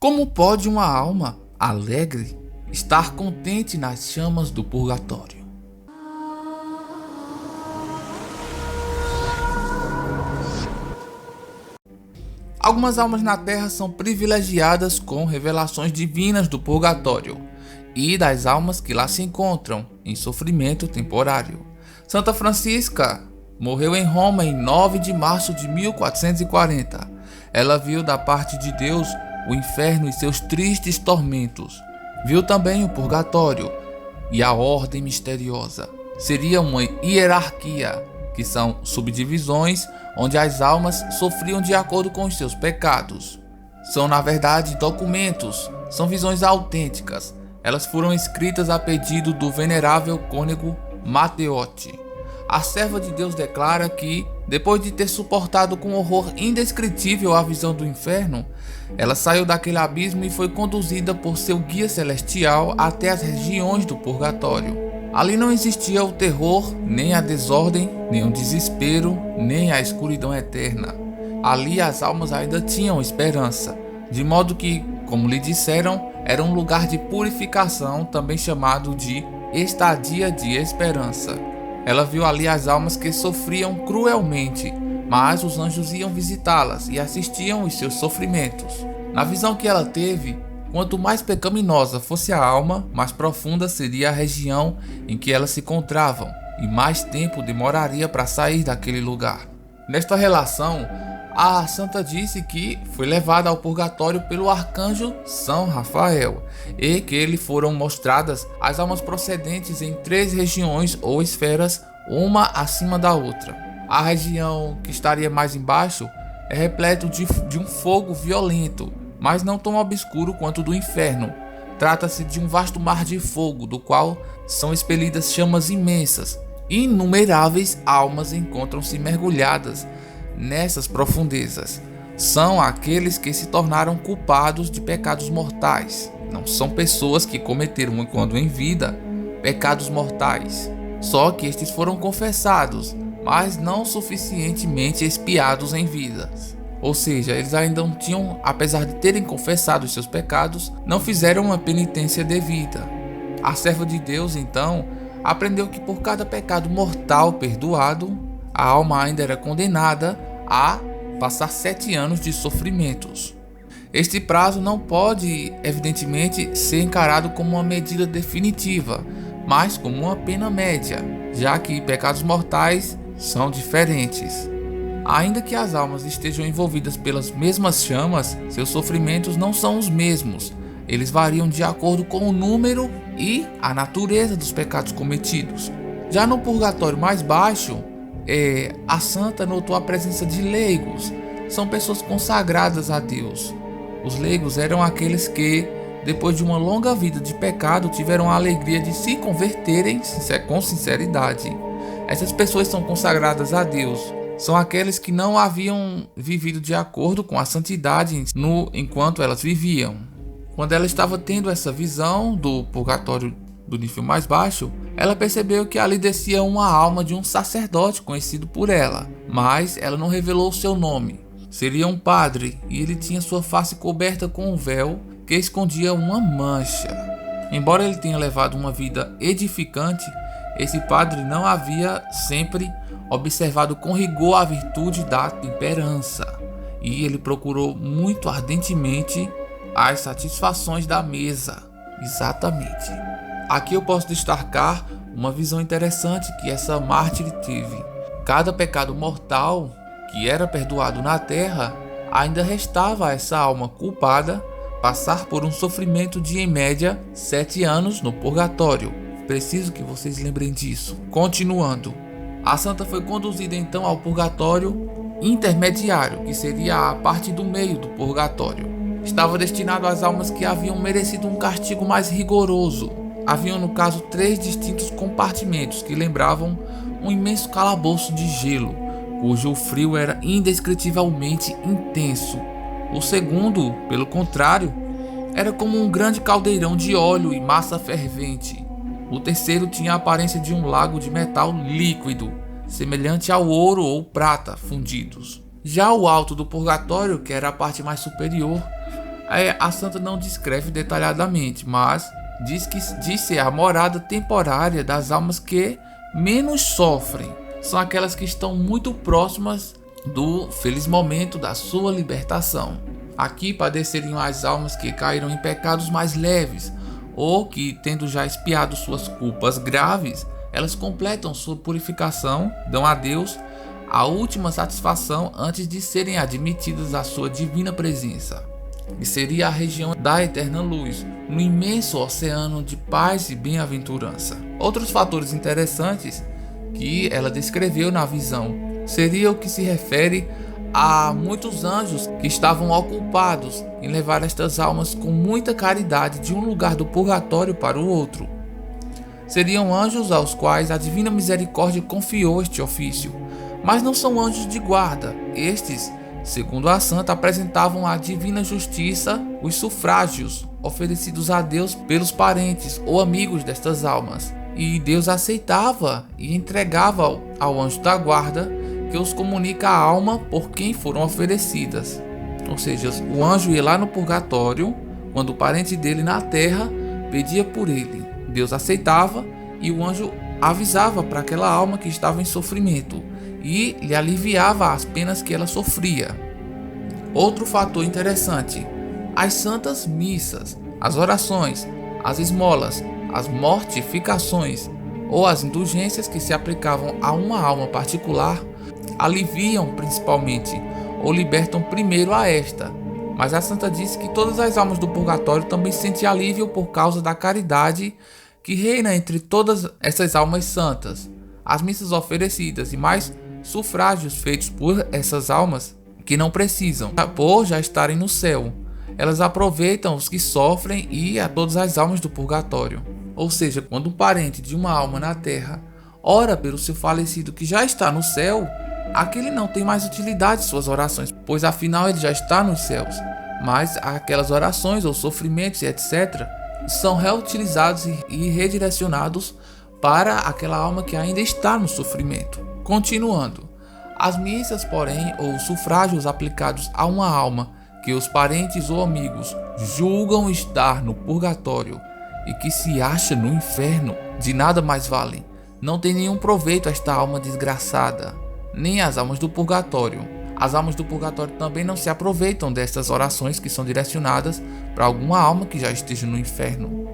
Como pode uma alma alegre estar contente nas chamas do purgatório? Algumas almas na Terra são privilegiadas com revelações divinas do purgatório e das almas que lá se encontram em sofrimento temporário. Santa Francisca morreu em Roma em 9 de março de 1440. Ela viu da parte de Deus o inferno e seus tristes tormentos. Viu também o purgatório e a ordem misteriosa. Seria uma hierarquia, que são subdivisões onde as almas sofriam de acordo com os seus pecados. São na verdade documentos, são visões autênticas. Elas foram escritas a pedido do venerável cônego Matteotti. A serva de Deus declara que, depois de ter suportado com horror indescritível a visão do inferno, ela saiu daquele abismo e foi conduzida por seu guia celestial até as regiões do purgatório. Ali não existia o terror, nem a desordem, nem o desespero, nem a escuridão eterna. Ali as almas ainda tinham esperança, de modo que, como lhe disseram, era um lugar de purificação, também chamado de estadia de esperança. Ela viu ali as almas que sofriam cruelmente, mas os anjos iam visitá-las e assistiam os seus sofrimentos. Na visão que ela teve, quanto mais pecaminosa fosse a alma, mais profunda seria a região em que elas se encontravam e mais tempo demoraria para sair daquele lugar. Nesta relação, a santa disse que foi levada ao purgatório pelo arcanjo São Rafael e que lhe foram mostradas as almas procedentes em 3 regiões ou esferas, uma acima da outra. A região que estaria mais embaixo é repleto de um fogo violento, mas não tão obscuro quanto do inferno. Trata-se de um vasto mar de fogo, do qual são expelidas chamas imensas. Inumeráveis almas encontram-se mergulhadas nessas profundezas. São aqueles que se tornaram culpados de pecados mortais. Não são pessoas que cometeram, enquanto em vida, pecados mortais. Só que estes foram confessados, mas não suficientemente expiados em vidas. Ou seja, eles ainda não tinham, apesar de terem confessado os seus pecados, não fizeram uma penitência devida. A serva de Deus, então, aprendeu que por cada pecado mortal perdoado, a alma ainda era condenada a passar 7 anos de sofrimentos. Este prazo não pode, evidentemente, ser encarado como uma medida definitiva, mas como uma pena média, já que pecados mortais são diferentes. Ainda que as almas estejam envolvidas pelas mesmas chamas, seus sofrimentos não são os mesmos. Eles variam de acordo com o número e a natureza dos pecados cometidos. Já no purgatório mais baixo, a santa notou a presença de leigos. São pessoas consagradas a Deus. Os leigos eram aqueles que, depois de uma longa vida de pecado, tiveram a alegria de se converterem com sinceridade. Essas pessoas são consagradas a Deus. São aqueles que não haviam vivido de acordo com a santidade enquanto elas viviam. Quando ela estava tendo essa visão do purgatório do nível mais baixo, ela percebeu que ali descia uma alma de um sacerdote conhecido por ela, mas ela não revelou seu nome. Seria um padre e ele tinha sua face coberta com um véu que escondia uma mancha. Embora ele tenha levado uma vida edificante, esse padre não havia sempre observado com rigor a virtude da temperança, e ele procurou muito ardentemente as satisfações da mesa. Exatamente. Aqui eu posso destacar uma visão interessante que essa mártir teve. Cada pecado mortal que era perdoado na terra, ainda restava a essa alma culpada passar por um sofrimento de, em média, 7 anos no purgatório. Preciso que vocês lembrem disso. Continuando, a santa foi conduzida então ao purgatório intermediário, que seria a parte do meio do purgatório. Estava destinado às almas que haviam merecido um castigo mais rigoroso. Haviam, no caso, 3 distintos compartimentos que lembravam um imenso calabouço de gelo, cujo frio era indescritivelmente intenso. O segundo, pelo contrário, era como um grande caldeirão de óleo e massa fervente. O terceiro tinha a aparência de um lago de metal líquido, semelhante ao ouro ou prata fundidos. Já o alto do purgatório, que era a parte mais superior, A santa não descreve detalhadamente, mas diz ser a morada temporária das almas que menos sofrem. São aquelas que estão muito próximas do feliz momento da sua libertação. Aqui padeceriam as almas que caíram em pecados mais leves, ou que, tendo já expiado suas culpas graves, elas completam sua purificação, dão a Deus a última satisfação antes de serem admitidas à sua divina presença, que seria a região da eterna luz, no imenso oceano de paz e bem-aventurança. Outros fatores interessantes que ela descreveu na visão seria o que se refere a muitos anjos que estavam ocupados em levar estas almas com muita caridade de um lugar do purgatório para o outro. Seriam anjos aos quais a divina misericórdia confiou este ofício, mas não são anjos de guarda. Estes, segundo a santa, apresentavam à divina justiça os sufrágios oferecidos a Deus pelos parentes ou amigos destas almas, e Deus aceitava e entregava ao anjo da guarda, que os comunica a alma por quem foram oferecidas. Ou seja, o anjo ia lá no purgatório, quando o parente dele na terra pedia por ele. Deus aceitava e o anjo avisava para aquela alma que estava em sofrimento e lhe aliviava as penas que ela sofria. Outro fator interessante: as santas missas, as orações, as esmolas, as mortificações ou as indulgências que se aplicavam a uma alma particular aliviam principalmente ou libertam primeiro a esta, mas a santa disse que todas as almas do purgatório também sentem alívio por causa da caridade que reina entre todas essas almas santas. As missas oferecidas e mais sufrágios feitos por essas almas que não precisam, por já estarem no céu, elas aproveitam os que sofrem e a todas as almas do purgatório. Ou seja, quando um parente de uma alma na terra ora pelo seu falecido que já está no céu, aquele não tem mais utilidade de suas orações, pois afinal ele já está nos céus, mas aquelas orações ou sofrimentos e etc. são reutilizados e redirecionados para aquela alma que ainda está no sofrimento. Continuando, as missas, porém, ou sufrágios aplicados a uma alma que os parentes ou amigos julgam estar no purgatório e que se acha no inferno, de nada mais valem. Não tem nenhum proveito a esta alma desgraçada, nem as almas do purgatório. As almas do purgatório também não se aproveitam destas orações que são direcionadas para alguma alma que já esteja no inferno.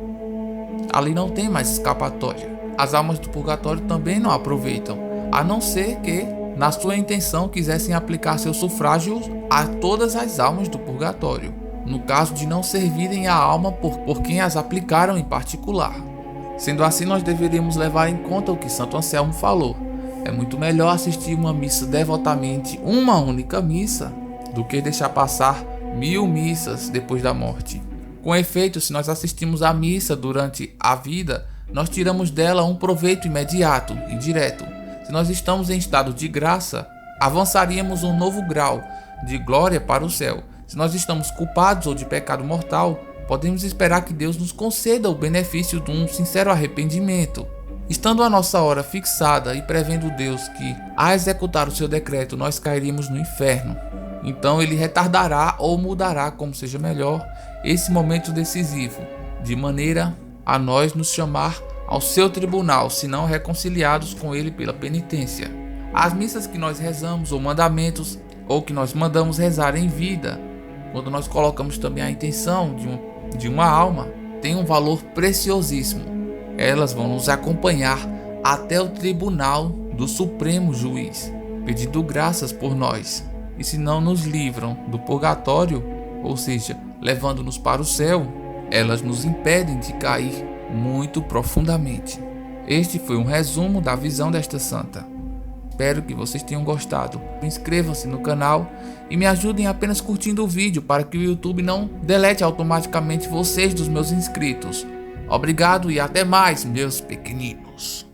Ali não tem mais escapatória. As almas do purgatório também não aproveitam, a não ser que, na sua intenção, quisessem aplicar seus sufrágios a todas as almas do purgatório, no caso de não servirem a alma por quem as aplicaram em particular. Sendo assim, nós deveríamos levar em conta o que Santo Anselmo falou. É muito melhor assistir uma missa devotamente, uma única missa, do que deixar passar 1000 missas depois da morte. Com efeito, se nós assistimos à missa durante a vida, nós tiramos dela um proveito imediato e direto. Se nós estamos em estado de graça, avançaríamos um novo grau de glória para o céu. Se nós estamos culpados ou de pecado mortal, podemos esperar que Deus nos conceda o benefício de um sincero arrependimento. Estando a nossa hora fixada e prevendo Deus que, a executar o seu decreto, nós cairíamos no inferno, então ele retardará ou mudará, como seja melhor, esse momento decisivo, de maneira a nós nos chamar ao seu tribunal, se não reconciliados com ele pela penitência. As missas que nós rezamos ou mandamentos, ou que nós mandamos rezar em vida, quando nós colocamos também a intenção de uma alma, tem um valor preciosíssimo. Elas vão nos acompanhar até o tribunal do Supremo Juiz, pedindo graças por nós. E se não nos livram do purgatório, ou seja, levando-nos para o céu, elas nos impedem de cair muito profundamente. Este foi um resumo da visão desta santa. Espero que vocês tenham gostado. Inscrevam-se no canal e me ajudem apenas curtindo o vídeo para que o YouTube não delete automaticamente vocês dos meus inscritos. Obrigado e até mais, meus pequeninos.